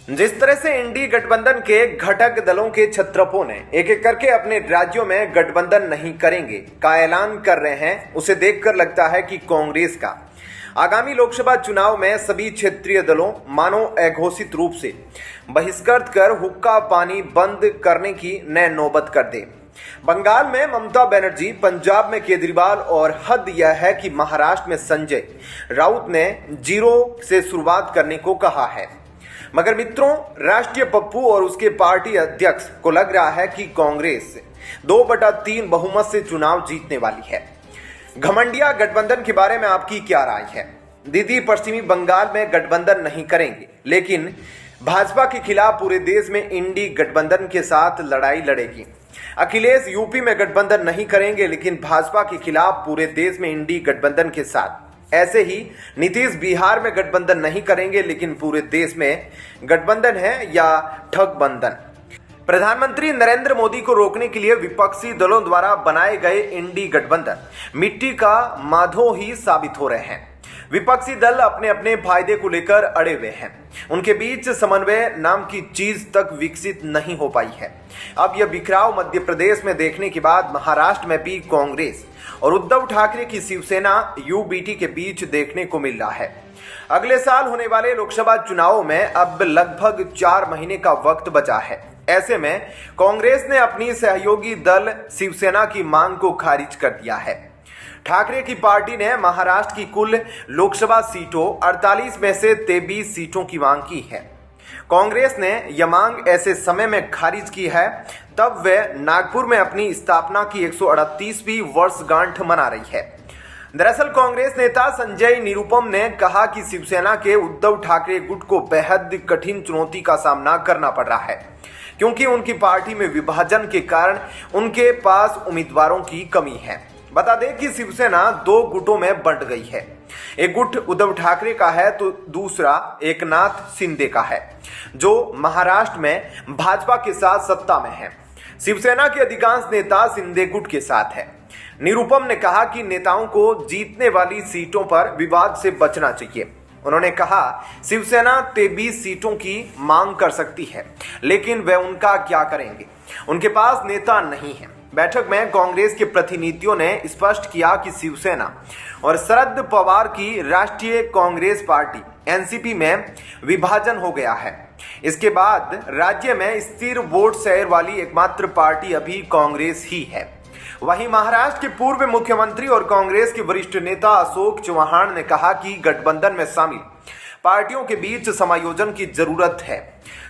जिस तरह से इंडी गठबंधन के घटक दलों के छत्रपों ने एक एक करके अपने राज्यों में गठबंधन नहीं करेंगे का ऐलान कर रहे हैं, उसे देखकर लगता है कि कांग्रेस का आगामी लोकसभा चुनाव में सभी क्षेत्रीय दलों मानो अघोषित रूप से बहिष्कृत कर हुक्का पानी बंद करने की नए नौबत कर दे। बंगाल में ममता बनर्जी, पंजाब में केजरीवाल और हद यह है कि महाराष्ट्र में संजय राउत ने जीरो से शुरुआत करने को कहा है। मगर मित्रों, राष्ट्रीय पप्पू और उसके पार्टी अध्यक्ष को लग रहा है कि कांग्रेस 2/3 बहुमत से चुनाव जीतने वाली है। घमंडिया गठबंधन के बारे में आपकी क्या राय है? दीदी पश्चिमी बंगाल में गठबंधन नहीं करेंगे, लेकिन भाजपा के खिलाफ पूरे देश में इंडी गठबंधन के साथ लड़ाई लड़ेगी। अखिलेश यूपी में गठबंधन नहीं करेंगे, लेकिन भाजपा के खिलाफ पूरे देश में इंडी गठबंधन के साथ। ऐसे ही नीतीश बिहार में गठबंधन नहीं करेंगे, लेकिन पूरे देश में गठबंधन है या ठगबंधन। प्रधानमंत्री नरेंद्र मोदी को रोकने के लिए विपक्षी दलों द्वारा बनाए गए इंडी गठबंधन मिट्टी का माधो ही साबित हो रहे हैं। विपक्षी दल अपने अपने फायदे को लेकर अड़े हुए हैं। उनके बीच समन्वय नाम की चीज तक विकसित नहीं हो पाई है। अब यह बिखराव मध्य प्रदेश में देखने के बाद महाराष्ट्र में भी कांग्रेस और उद्धव ठाकरे की शिवसेना यूबीटी के बीच देखने को मिल रहा है। अगले साल होने वाले लोकसभा चुनावों में अब लगभग 4 महीने का वक्त बचा है। ऐसे में कांग्रेस ने अपनी सहयोगी दल शिवसेना की मांग को खारिज कर दिया है। ठाकरे की पार्टी ने महाराष्ट्र की कुल लोकसभा सीटों 48 में से 23 सीटों की मांग की है। कांग्रेस ने यह मांग ऐसे समय में खारिज की है तब वह नागपुर में अपनी स्थापना की 138वीं वर्षगांठ मना रही है। दरअसल कांग्रेस नेता संजय निरुपम ने कहा कि शिवसेना के उद्धव ठाकरे गुट को बेहद कठिन चुनौती का सामना करना पड़ रहा है, क्योंकि उनकी पार्टी में विभाजन के कारण उनके पास उम्मीदवारों की कमी है। बता दें कि शिवसेना 2 गुटों में बंट गई है। एक गुट उद्धव ठाकरे का है तो दूसरा एकनाथ शिंदे का है, जो महाराष्ट्र में भाजपा के साथ सत्ता में है। शिवसेना के अधिकांश नेता शिंदे गुट के साथ है। निरुपम ने कहा कि नेताओं को जीतने वाली सीटों पर विवाद से बचना चाहिए। उन्होंने कहा शिवसेना 23 सीटों की मांग कर सकती है, लेकिन वे उनका क्या करेंगे? उनके पास नेता नहीं है। बैठक में कांग्रेस के प्रतिनिधियों ने स्पष्ट किया कि शिवसेना और शरद पवार की राष्ट्रीय कांग्रेस पार्टी एनसीपी में विभाजन हो गया है। इसके बाद राज्य में स्थिर वोट शेयर वाली एकमात्र पार्टी अभी कांग्रेस ही है। वहीं महाराष्ट्र के पूर्व मुख्यमंत्री और कांग्रेस के वरिष्ठ नेता अशोक चव्हाण ने कहा कि गठबंधन में शामिल पार्टियों के बीच समायोजन की जरूरत है।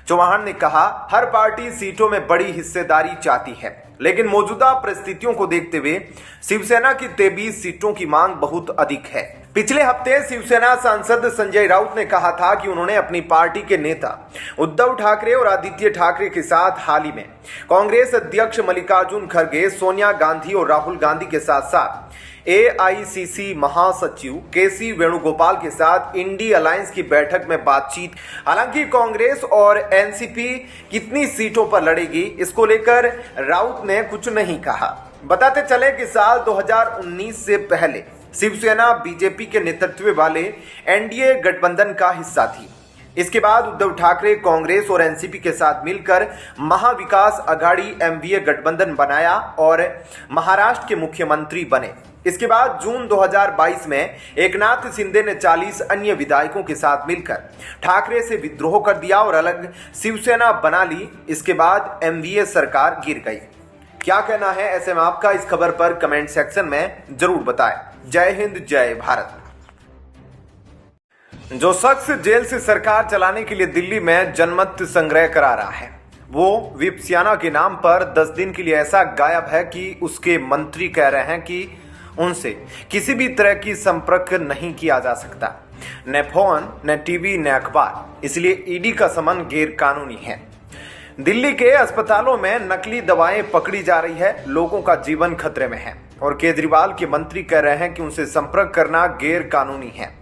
चव्हाण ने कहा, हर पार्टी सीटों में बड़ी हिस्सेदारी चाहती है, लेकिन मौजूदा परिस्थितियों को देखते हुए शिवसेना की 23 सीटों की मांग बहुत अधिक है। पिछले हफ्ते शिवसेना सांसद संजय राउत ने कहा था कि उन्होंने अपनी पार्टी के नेता उद्धव ठाकरे और आदित्य ठाकरे के साथ हाल ही में कांग्रेस अध्यक्ष मल्लिकार्जुन खड़गे, सोनिया गांधी और राहुल गांधी के साथ साथ एआईसीसी महासचिव केसी वेणुगोपाल के साथ इंडी अलायंस की बैठक में बातचीत। हालांकि कांग्रेस और एनसीपी कितनी सीटों पर लड़ेगी, इसको लेकर राउत ने कुछ नहीं कहा। बताते चले कि साल 2019 से पहले शिवसेना बीजेपी के नेतृत्व वाले एनडीए गठबंधन का हिस्सा थी। इसके बाद उद्धव ठाकरे कांग्रेस और एनसीपी के साथ मिलकर महाविकास अघाड़ी एमवीए गठबंधन बनाया और महाराष्ट्र के मुख्यमंत्री बने। इसके बाद जून 2022 में एकनाथ शिंदे ने 40 अन्य विधायकों के साथ मिलकर ठाकरे से विद्रोह कर दिया और अलग शिवसेना बना ली। इसके बाद एमवीए सरकार गिर गई। क्या कहना है ऐसे में आपका? इस खबर पर कमेंट सेक्शन में जरूर बताएं। जय हिंद, जय भारत। जो शख्स जेल से सरकार चलाने के लिए दिल्ली में जनमत संग्रह करा रहा है, वो विपस्याना के नाम पर 10 दिन के लिए ऐसा गायब है कि उसके मंत्री कह रहे हैं कि उनसे किसी भी तरह की संपर्क नहीं किया जा सकता, न फोन, न टीवी, न अखबार। इसलिए ईडी का समन गैर कानूनी है। दिल्ली के अस्पतालों में नकली दवाएं पकड़ी जा रही है, लोगों का जीवन खतरे में है और केजरीवाल के मंत्री कह रहे हैं कि उनसे संपर्क करना गैर कानूनी है।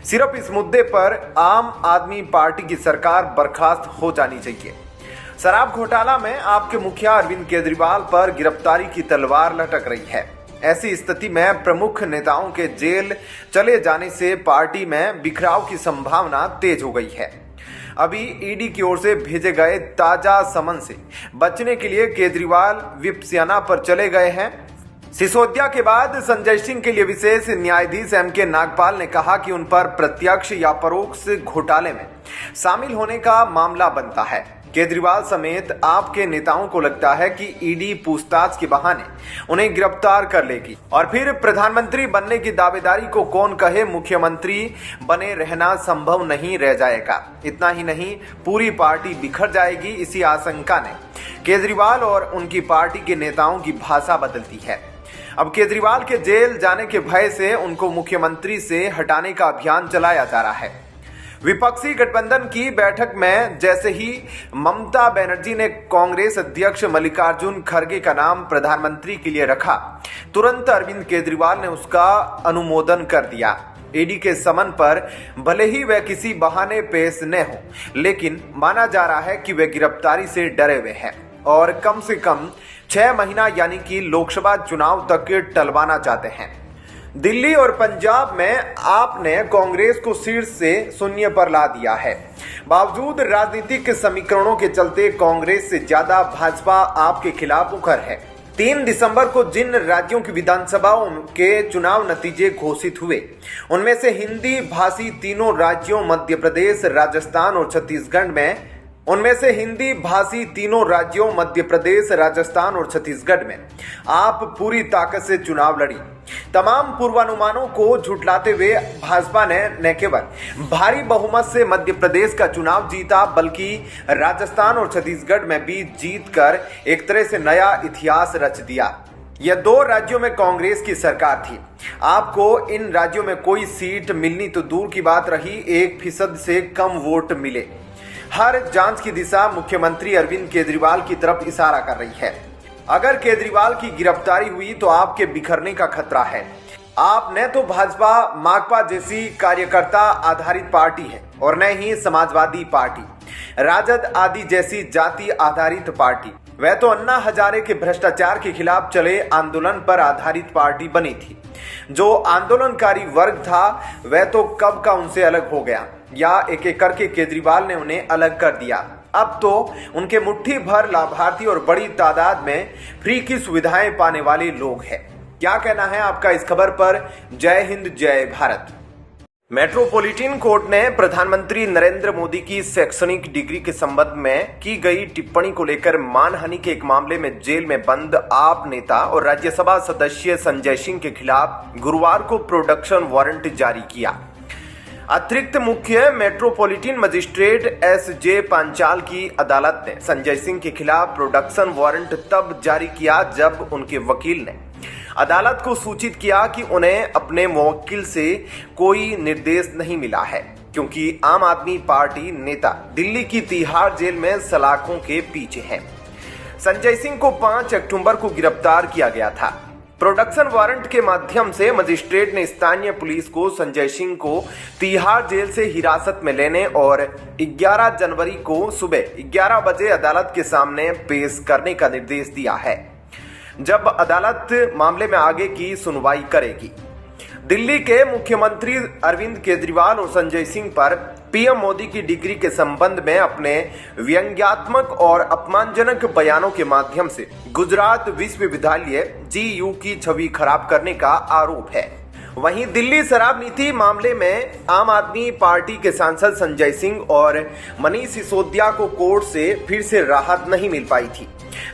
सिर्फ इस मुद्दे पर आम आदमी पार्टी की सरकार बर्खास्त हो जानी चाहिए। शराब घोटाला में आपके मुखिया अरविंद केजरीवाल पर गिरफ्तारी की तलवार लटक रही है। ऐसी स्थिति में प्रमुख नेताओं के जेल चले जाने से पार्टी में बिखराव की संभावना तेज हो गई है। अभी ईडी की ओर से भेजे गए ताजा समन से बचने के लिए केजरीवाल विपस्याना पर चले गए हैं। सिसोदिया के बाद संजय सिंह के लिए विशेष न्यायाधीश एम.के. नागपाल ने कहा कि उन पर प्रत्यक्ष या परोक्ष घोटाले में शामिल होने का मामला बनता है। केजरीवाल समेत आपके नेताओं को लगता है कि ईडी पूछताछ के बहाने उन्हें गिरफ्तार कर लेगी और फिर प्रधानमंत्री बनने की दावेदारी को कौन कहे, मुख्यमंत्री बने रहना संभव नहीं रह जाएगा। इतना ही नहीं, पूरी पार्टी बिखर जाएगी। इसी आशंका ने केजरीवाल और उनकी पार्टी के नेताओं की भाषा बदलती है। अब केजरीवाल के जेल जाने के भय से उनको मुख्यमंत्री से हटाने का अभियान चलाया जा रहा है। विपक्षी गठबंधन की बैठक में जैसे ही ममता बनर्जी ने कांग्रेस अध्यक्ष मल्लिकार्जुन खड़गे का नाम प्रधानमंत्री के लिए रखा, तुरंत अरविंद केजरीवाल ने उसका अनुमोदन कर दिया। ईडी के समन पर भले ही वह किसी बहाने पेश न हो, लेकिन माना जा रहा है कि वे गिरफ्तारी से डरे हुए हैं और कम से कम 6 महीना यानी कि लोकसभा चुनाव तक टलवाना चाहते हैं। दिल्ली और पंजाब में आपने कांग्रेस को शीर्ष से शून्य पर ला दिया है। बावजूद राजनीतिक समीकरणों के चलते कांग्रेस से ज्यादा भाजपा आपके खिलाफ उखर है। 3 दिसंबर को जिन राज्यों की विधानसभाओं के चुनाव नतीजे घोषित हुए, उनमें से हिंदी भाषी तीनों राज्यों मध्य प्रदेश, राजस्थान और छत्तीसगढ़ में आप पूरी ताकत से चुनाव लड़ी। तमाम पूर्वानुमानों को झुठलाते हुए भाजपा ने न केवल भारी बहुमत से मध्य प्रदेश का चुनाव जीता, बल्कि राजस्थान और छत्तीसगढ़ में भी जीतकर एक तरह से नया इतिहास रच दिया। यह 2 राज्यों में कांग्रेस की सरकार थी। आपको इन राज्यों में कोई सीट मिलनी तो दूर की बात रही, 1% से कम वोट मिले। हर जांच की दिशा मुख्यमंत्री अरविंद केजरीवाल की तरफ इशारा कर रही है। अगर केजरीवाल की गिरफ्तारी हुई तो आपके बिखरने का खतरा है। आप न तो भाजपा माकपा जैसी कार्यकर्ता आधारित पार्टी है और न ही समाजवादी पार्टी, राजद आदि जैसी जाति आधारित पार्टी। वह तो अन्ना हजारे के भ्रष्टाचार के खिलाफ चले आंदोलन पर आधारित पार्टी बनी थी। जो आंदोलनकारी वर्ग था वह तो कब का उनसे अलग हो गया, या एक एक करके केजरीवाल ने उन्हें अलग कर दिया। अब तो उनके मुट्ठी भर लाभार्थी और बड़ी तादाद में फ्री की सुविधाएं पाने वाले लोग हैं। क्या कहना है आपका इस खबर पर? जय हिंद, जय भारत। मेट्रोपॉलिटन कोर्ट ने प्रधानमंत्री नरेंद्र मोदी की शैक्षणिक डिग्री के संबंध में की गई टिप्पणी को लेकर मानहानि के एक मामले में जेल में बंद आप नेता और राज्यसभा सदस्य संजय सिंह के खिलाफ गुरुवार को प्रोडक्शन वारंट जारी किया। अतिरिक्त मुख्य मेट्रोपॉलिटन मजिस्ट्रेट S.J. पांचाल की अदालत ने संजय सिंह के खिलाफ प्रोडक्शन वारंट तब जारी किया जब उनके वकील ने अदालत को सूचित किया कि उन्हें अपने मुवक्किल से कोई निर्देश नहीं मिला है, क्योंकि आम आदमी पार्टी नेता दिल्ली की तिहाड़ जेल में सलाखों के पीछे हैं। संजय सिंह को 5 अक्टूबर को गिरफ्तार किया गया था। प्रोडक्शन वारंट के माध्यम से मजिस्ट्रेट ने स्थानीय पुलिस को संजय सिंह को तिहाड़ जेल से हिरासत में लेने और 11 जनवरी को सुबह 11 बजे अदालत के सामने पेश करने का निर्देश दिया है, जब अदालत मामले में आगे की सुनवाई करेगी। दिल्ली के मुख्यमंत्री अरविंद केजरीवाल और संजय सिंह पर पीएम मोदी की डिग्री के संबंध में अपने व्यंग्यात्मक और अपमानजनक बयानों के माध्यम से गुजरात विश्वविद्यालय GU की छवि खराब करने का आरोप है। वहीं दिल्ली शराब नीति मामले में आम आदमी पार्टी के सांसद संजय सिंह और मनीष सिसोदिया को कोर्ट से फिर से राहत नहीं मिल पाई थी।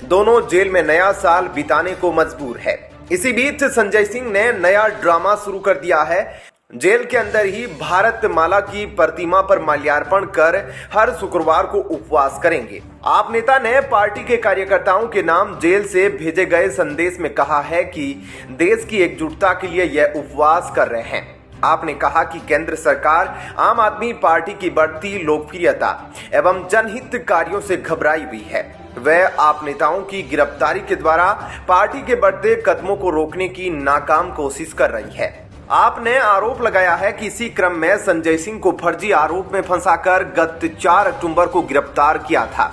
दोनों जेल में नया साल बिताने को मजबूर है। इसी बीच संजय सिंह ने नया ड्रामा शुरू कर दिया है। जेल के अंदर ही भारत माला की प्रतिमा पर माल्यार्पण कर हर शुक्रवार को उपवास करेंगे। आप नेता ने पार्टी के कार्यकर्ताओं के नाम जेल से भेजे गए संदेश में कहा है कि देश की एकजुटता के लिए यह उपवास कर रहे हैं। आपने कहा कि केंद्र सरकार आम आदमी पार्टी की बढ़ती लोकप्रियता एवं जनहित कार्यों से घबराई हुई है। वह आप नेताओं की गिरफ्तारी के द्वारा पार्टी के बढ़ते कदमों को रोकने की नाकाम कोशिश कर रही है। आपने आरोप लगाया है कि इसी क्रम में संजय सिंह को फर्जी आरोप में फंसाकर गत 4 अक्टूबर को गिरफ्तार किया था।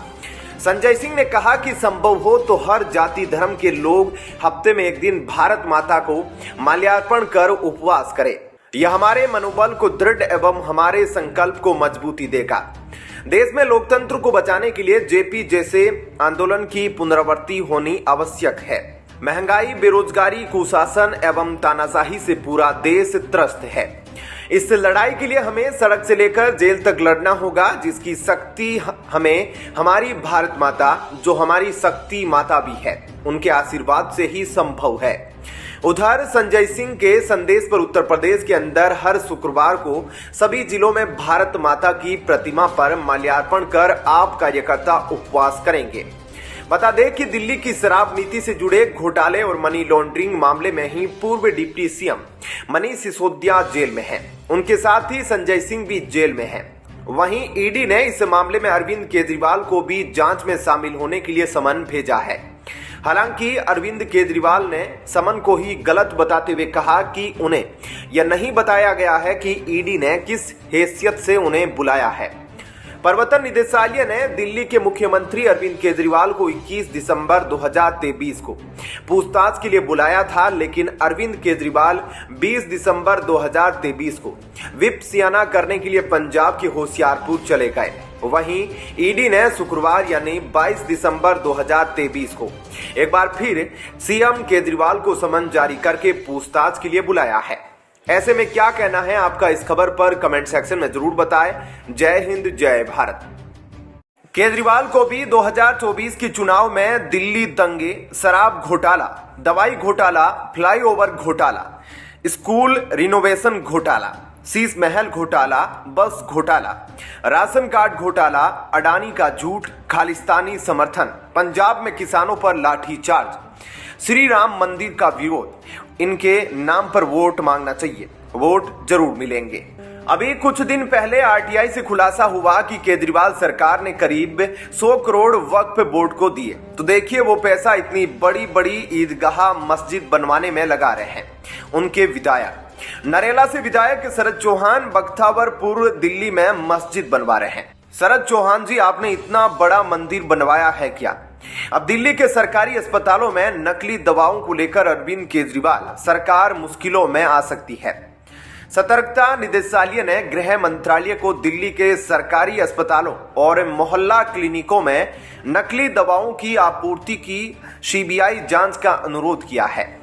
संजय सिंह ने कहा कि संभव हो तो हर जाति धर्म के लोग हफ्ते में एक दिन भारत माता को माल्यार्पण कर उपवास करें। यह हमारे मनोबल को दृढ़ एवं हमारे संकल्प को मजबूती देगा। देश में लोकतंत्र को बचाने के लिए जेपी जैसे आंदोलन की पुनरावृत्ति होनी आवश्यक है। महंगाई, बेरोजगारी, कुशासन एवं तानाशाही से पूरा देश त्रस्त है। इस लड़ाई के लिए हमें सड़क से लेकर जेल तक लड़ना होगा, जिसकी शक्ति हमें हमारी भारत माता, जो हमारी शक्ति माता भी है, उनके आशीर्वाद से ही संभव है। उधर संजय सिंह के संदेश पर उत्तर प्रदेश के अंदर हर शुक्रवार को सभी जिलों में भारत माता की प्रतिमा पर माल्यार्पण कर आप कार्यकर्ता उपवास करेंगे। बता दें कि दिल्ली की शराब नीति से जुड़े घोटाले और मनी लॉन्ड्रिंग मामले में ही पूर्व deputy CM Manish Sisodia jail में हैं। उनके साथ ही संजय सिंह भी जेल में हैं। वहीं ईडी ने इस मामले में अरविंद केजरीवाल को भी जांच में शामिल होने के लिए समन भेजा है। हालांकि अरविंद केजरीवाल ने समन को ही गलत बताते हुए कहा कि उन्हें यह नहीं बताया गया है कि ईडी ने किस हैसियत से उन्हें बुलाया है। प्रवर्तन निदेशालय ने दिल्ली के मुख्यमंत्री अरविंद केजरीवाल को 21 दिसंबर 2023 को पूछताछ के लिए बुलाया था, लेकिन अरविंद केजरीवाल 20 दिसंबर 2023 को विप सियाना करने के लिए पंजाब के होशियारपुर चले गए। वहीं ईडी ने शुक्रवार यानी 22 दिसंबर 2023 को एक बार फिर सीएम केजरीवाल को समन जारी करके पूछताछ के लिए बुलाया है। ऐसे में क्या कहना है आपका इस खबर पर कमेंट सेक्शन में जरूर बताएं। जय हिंद, जय भारत। केजरीवाल को भी 2024 के चुनाव में दिल्ली दंगे, शराब घोटाला, दवाई घोटाला, फ्लाईओवर घोटाला, स्कूल रिनोवेशन घोटाला, शीश महल घोटाला, बस घोटाला, राशन कार्ड घोटाला, अडानी का झूठ, खालिस्तानी समर्थन, पंजाब में किसानों पर लाठीचार्ज, श्री राम मंदिर का विरोध, इनके नाम पर वोट मांगना चाहिए, वोट जरूर मिलेंगे। अभी कुछ दिन पहले आरटीआई से खुलासा हुआ कि केजरीवाल सरकार ने करीब 100 करोड़ वक्फ बोर्ड को दिए। तो देखिए वो पैसा इतनी बड़ी बड़ी ईदगाह मस्जिद बनवाने में लगा रहे हैं। उनके विधायक नरेला से विधायक शरद चौहान बख्तावरपुर दिल्ली में मस्जिद बनवा रहे हैं। शरद चौहान जी, आपने इतना बड़ा मंदिर बनवाया है क्या? अब दिल्ली के सरकारी अस्पतालों में नकली दवाओं को लेकर अरविंद केजरीवाल सरकार मुश्किलों में आ सकती है। सतर्कता निदेशालय ने गृह मंत्रालय को दिल्ली के सरकारी अस्पतालों और मोहल्ला क्लिनिकों में नकली दवाओं की आपूर्ति की सीबीआई जांच का अनुरोध किया है।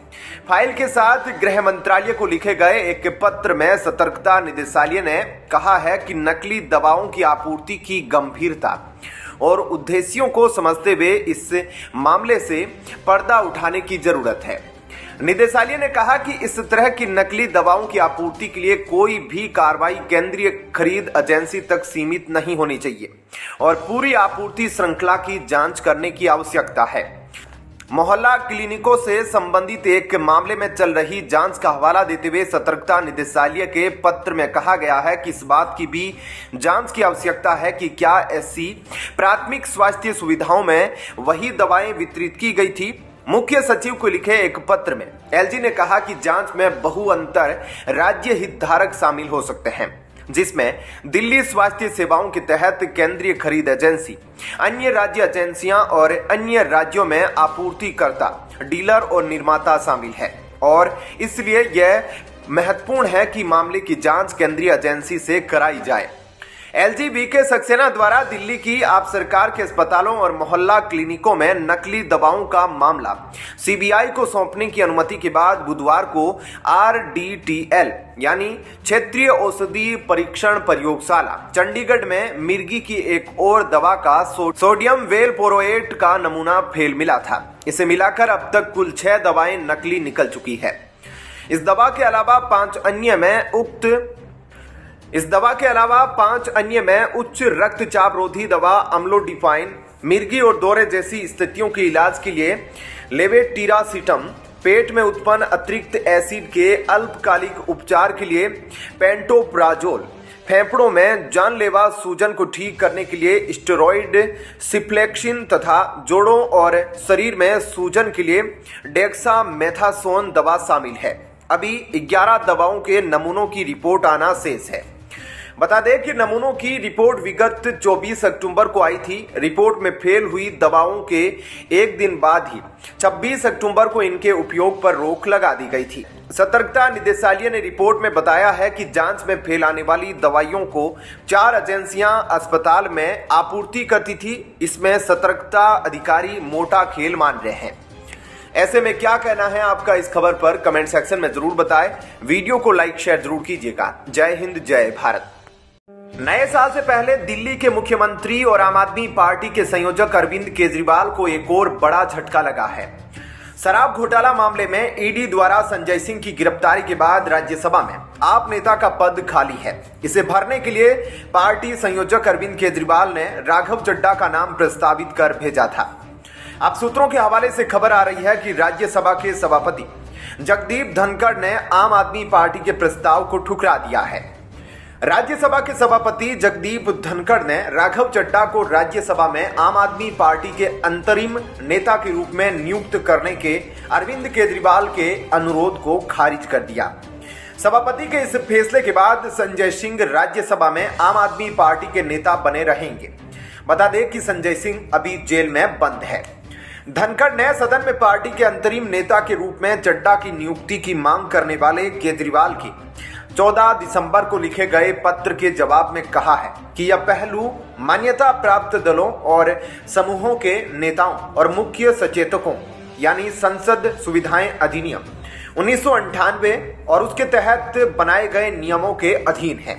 फाइल के साथ गृह मंत्रालय को लिखे गए एक पत्र में सतर्कता निदेशालय ने कहा है कि नकली दवाओं की आपूर्ति की गंभीरता और उद्देश्यों को समझते हुए इस मामले से पर्दा उठाने की जरूरत है। निदेशालय ने कहा कि इस तरह की नकली दवाओं की आपूर्ति के लिए कोई भी कार्रवाई केंद्रीय खरीद एजेंसी तक सीमित नहीं होनी चाहिए और पूरी आपूर्ति श्रृंखला की जांच करने की आवश्यकता है। मोहल्ला क्लिनिकों से संबंधित एक मामले में चल रही जांच का हवाला देते हुए सतर्कता निदेशालय के पत्र में कहा गया है कि इस बात की भी जांच की आवश्यकता है कि क्या ऐसी प्राथमिक स्वास्थ्य सुविधाओं में वही दवाएं वितरित की गई थी। मुख्य सचिव को लिखे एक पत्र में एलजी ने कहा कि जांच में बहुअंतर राज्य हितधारक शामिल हो सकते हैं, जिसमें दिल्ली स्वास्थ्य सेवाओं के तहत केंद्रीय खरीद एजेंसी, अन्य राज्य एजेंसियां और अन्य राज्यों में आपूर्तिकर्ता, डीलर और निर्माता शामिल है और इसलिए यह महत्वपूर्ण है कि मामले की जांच केंद्रीय एजेंसी से कराई जाए। एलजी सक्सेना द्वारा दिल्ली की आप सरकार के अस्पतालों और मोहल्ला क्लिनिकों में नकली दवाओं का मामला सीबीआई को सौंपने की अनुमति के बाद बुधवार को आरडीटीएल यानी क्षेत्रीय औषधि परीक्षण प्रयोगशाला चंडीगढ़ में मिर्गी की एक और दवा का सोडियम वेलपोरोएट का नमूना फेल मिला था। इसे मिलाकर अब तक कुल 6 दवाएं नकली निकल चुकी है। इस दवा के अलावा 5 अन्य में उच्च रक्तचाप रोधी दवा अम्लोडिफाइन, मिर्गी और दौरे जैसी स्थितियों के इलाज के लिए लेवेटिरासिटम, पेट में उत्पन्न अतिरिक्त एसिड के अल्पकालिक उपचार के लिए पेंटोप्राजोल, फेफड़ों में जानलेवा सूजन को ठीक करने के लिए स्टेरॉइड सिफ्लेक्सिन तथा जोड़ों और शरीर में सूजन के लिए डेक्सामेथासोन दवा शामिल है। अभी 11 दवाओं के नमूनों की रिपोर्ट आना शेष है। बता दें कि नमूनों की रिपोर्ट विगत 24 अक्टूबर को आई थी। रिपोर्ट में फेल हुई दवाओं के एक दिन बाद ही 26 अक्टूबर को इनके उपयोग पर रोक लगा दी गई थी। सतर्कता निदेशालय ने रिपोर्ट में बताया है कि जांच में फेल आने वाली दवाइयों को 4 एजेंसियां अस्पताल में आपूर्ति करती थी। इसमें सतर्कता अधिकारी मोटा खेल मान रहे हैं। ऐसे में क्या कहना है आपका इस खबर पर, कमेंट सेक्शन में जरूर बताएं। वीडियो को लाइक शेयर जरूर कीजिएगा। जय हिंद, जय भारत। नए साल से पहले दिल्ली के मुख्यमंत्री और आम आदमी पार्टी के संयोजक अरविंद केजरीवाल को एक और बड़ा झटका लगा है। शराब घोटाला मामले में ईडी द्वारा संजय सिंह की गिरफ्तारी के बाद राज्यसभा में आप नेता का पद खाली है। इसे भरने के लिए पार्टी संयोजक अरविंद केजरीवाल ने राघव चड्ढा का नाम प्रस्तावित कर भेजा था। अब सूत्रों के हवाले से खबर आ रही है कि राज्यसभा के सभापति जगदीप धनखड़ ने आम आदमी पार्टी के प्रस्ताव को ठुकरा दिया है। राज्यसभा के सभापति जगदीप धनखड़ ने राघव चड्ढा को राज्यसभा में आम आदमी पार्टी के अंतरिम नेता के रूप में नियुक्त करने के अरविंद केजरीवाल के अनुरोध को खारिज कर दिया। सभापति के इस फैसले के बाद संजय सिंह राज्यसभा में आम आदमी पार्टी के नेता बने रहेंगे। बता दें कि संजय सिंह अभी जेल में बंद है। धनखड़ ने सदन में पार्टी के अंतरिम नेता के रूप में चड्ढा की नियुक्ति की मांग करने वाले केजरीवाल की 14 दिसंबर को लिखे गए पत्र के जवाब में कहा है कि यह पहलू मान्यता प्राप्त दलों और समूहों के नेताओं और मुख्य सचेतकों यानी संसद सुविधाएं अधिनियम 1998 और उसके तहत बनाए गए नियमों के अधीन है।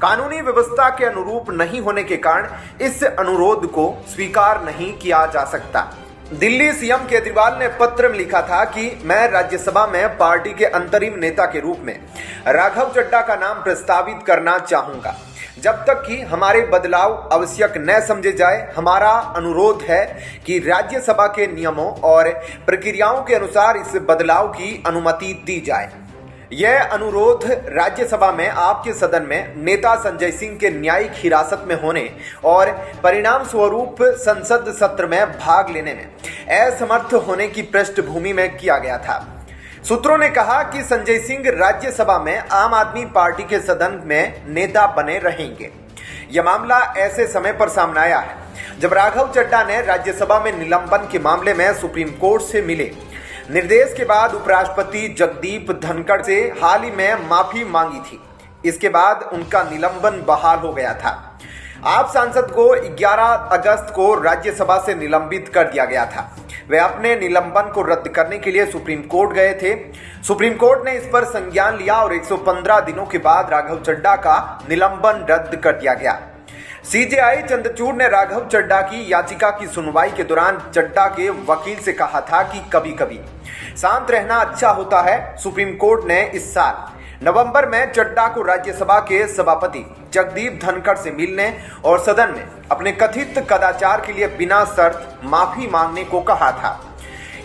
कानूनी व्यवस्था के अनुरूप नहीं होने के कारण इस अनुरोध को स्वीकार नहीं किया जा सकता। दिल्ली सीएम केजरीवाल ने पत्र में लिखा था कि मैं राज्यसभा में पार्टी के अंतरिम नेता के रूप में राघव चड्ढा का नाम प्रस्तावित करना चाहूंगा। जब तक कि हमारे बदलाव आवश्यक न समझे जाए, हमारा अनुरोध है कि राज्यसभा के नियमों और प्रक्रियाओं के अनुसार इस बदलाव की अनुमति दी जाए। यह अनुरोध राज्यसभा में आपके सदन में नेता संजय सिंह के न्यायिक हिरासत में होने और परिणाम स्वरूप संसद सत्र में भाग लेने में असमर्थ होने की पृष्ठभूमि में किया गया था। सूत्रों ने कहा कि संजय सिंह राज्यसभा में आम आदमी पार्टी के सदन में नेता बने रहेंगे। यह मामला ऐसे समय पर सामने आया है जब राघव चड्ढा ने राज्यसभा में निलंबन के मामले में सुप्रीम कोर्ट से मिले निर्देश के बाद उपराष्ट्रपति जगदीप धनखड़ से हाल ही में माफी मांगी थी। इसके बाद उनका निलंबन बहाल हो गया था। आप सांसद को 11 अगस्त को राज्यसभा से निलंबित कर दिया गया था। वे अपने निलंबन को रद्द करने के लिए सुप्रीम कोर्ट गए थे। सुप्रीम कोर्ट ने इस पर संज्ञान लिया और 115 दिनों के बाद राघव चड्ढा का निलंबन रद्द कर दिया गया। सीजेआई चंद्रचूड़ ने राघव चड्ढा की याचिका की सुनवाई के दौरान चड्ढा के वकील से कहा था कि कभी कभी शांत रहना अच्छा होता है। सुप्रीम कोर्ट ने इस साल नवंबर में चड्ढा को राज्यसभा के सभापति जगदीप धनखड़ से मिलने और सदन में अपने कथित कदाचार के लिए बिना शर्त माफी मांगने को कहा था।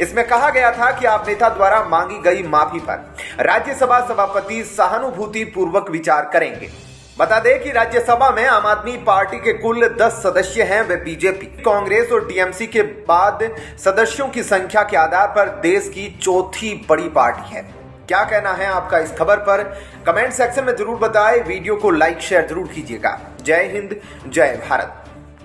इसमें कहा गया था कि आप नेता द्वारा मांगी गई माफी पर राज्यसभा सभापति सहानुभूति पूर्वक विचार करेंगे। बता दें कि राज्यसभा में आम आदमी पार्टी के कुल 10 सदस्य हैं। वे बीजेपी, कांग्रेस और टीएमसी के बाद सदस्यों की संख्या के आधार पर देश की चौथी बड़ी पार्टी है। क्या कहना है आपका इस खबर पर, कमेंट सेक्शन में जरूर बताएं। वीडियो को लाइक शेयर जरूर कीजिएगा। जय हिंद, जय भारत।